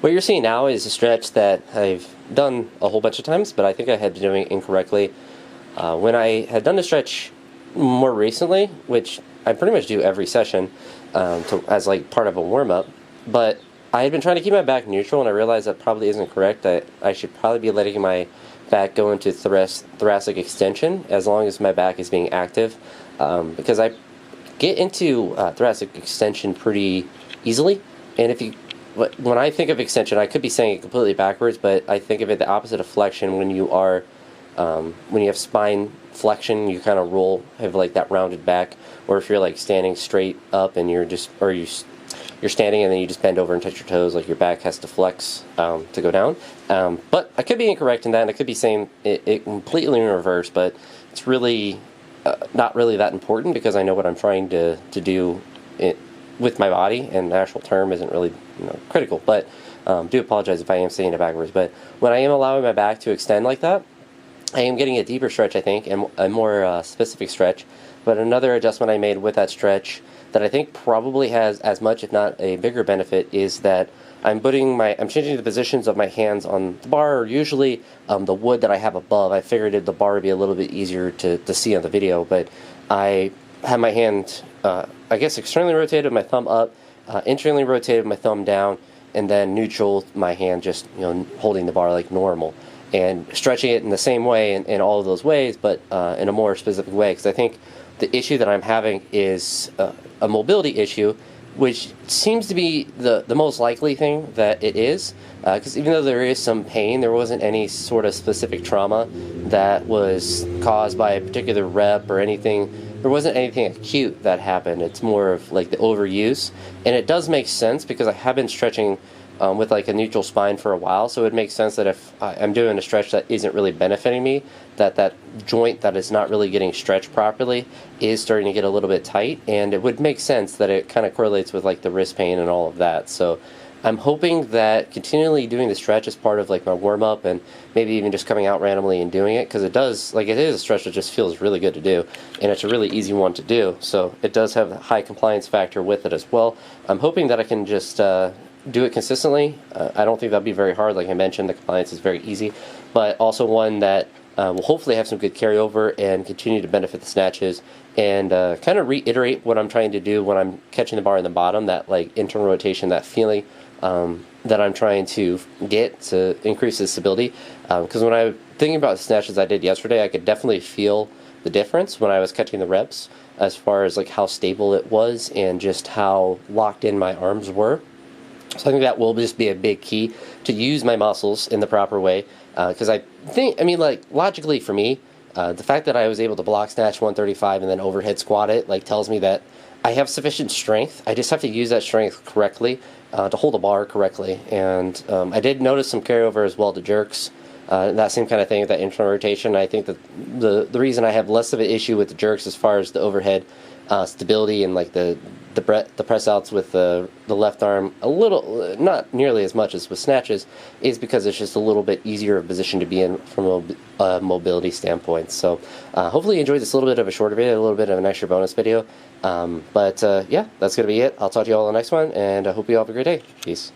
What you're seeing now is a stretch that I've done a whole bunch of times, but I think I had been doing it incorrectly. When I had done the stretch more recently, which I pretty much do every session as like part of a warm-up, but I had been trying to keep my back neutral, and I realized that probably isn't correct. I should probably be letting my back go into thoracic extension as long as my back is being active, because I get into thoracic extension pretty easily, and when I think of extension, I could be saying it completely backwards, but I think of it the opposite of flexion. When you have spine flexion, you kind of have like that rounded back, or if you're like standing straight up and you're standing and then you just bend over and touch your toes, like your back has to flex to go down. But I could be incorrect in that, and I could be saying it completely in reverse, but it's really not really that important because I know what I'm trying to do with my body, and the actual term isn't really critical. But do apologize if I am saying it backwards. But when I am allowing my back to extend like that, I am getting a deeper stretch, I think, and a more specific stretch. But another adjustment I made with that stretch that I think probably has as much, if not a bigger benefit, is that I'm changing the positions of my hands on the bar, or usually the wood that I have above. I figured the bar would be a little bit easier to see on the video, but I have my hand, I guess, externally rotated with my thumb up, internally rotated with my thumb down, and then neutral, my hand just holding the bar like normal, and stretching it in the same way in all of those ways, but in a more specific way, because I think the issue that I'm having is a mobility issue, which seems to be the most likely thing that it is, because even though there is some pain, there wasn't any sort of specific trauma that was caused by a particular rep or anything. There wasn't anything acute that happened. It's more of like the overuse, and it does make sense because I have been stretching with like a neutral spine for a while, so it makes sense that if I'm doing a stretch that isn't really benefiting me, that joint that is not really getting stretched properly is starting to get a little bit tight, and it would make sense that it kind of correlates with like the wrist pain and all of that. So I'm hoping that continually doing the stretch as part of like my warm-up, and maybe even just coming out randomly and doing it, because it is a stretch that just feels really good to do, and it's a really easy one to do, so it does have a high compliance factor with it as well. I'm hoping that I can just do it consistently. I don't think that'll be very hard. Like I mentioned, the compliance is very easy, but also one that will hopefully have some good carryover and continue to benefit the snatches, and kind of reiterate what I'm trying to do when I'm catching the bar in the bottom, that like internal rotation, that feeling that I'm trying to get to increase the stability. Because when I was thinking about the snatches I did yesterday, I could definitely feel the difference when I was catching the reps, as far as like how stable it was and just how locked in my arms were. So I think that will just be a big key to use my muscles in the proper way, because like logically for me, the fact that I was able to block snatch 135 and then overhead squat it like tells me that I have sufficient strength. I just have to use that strength correctly to hold a bar correctly. And I did notice some carryover as well to jerks, that same kind of thing, that internal rotation. I think that the reason I have less of an issue with the jerks as far as the overhead stability and like the press outs with the left arm, a little, not nearly as much as with snatches, is because it's just a little bit easier of a position to be in from a mobility standpoint. So hopefully you enjoyed this little bit of a shorter video, a little bit of an extra bonus video. Yeah, that's going to be it. I'll talk to you all in the next one, and I hope you all have a great day. Peace.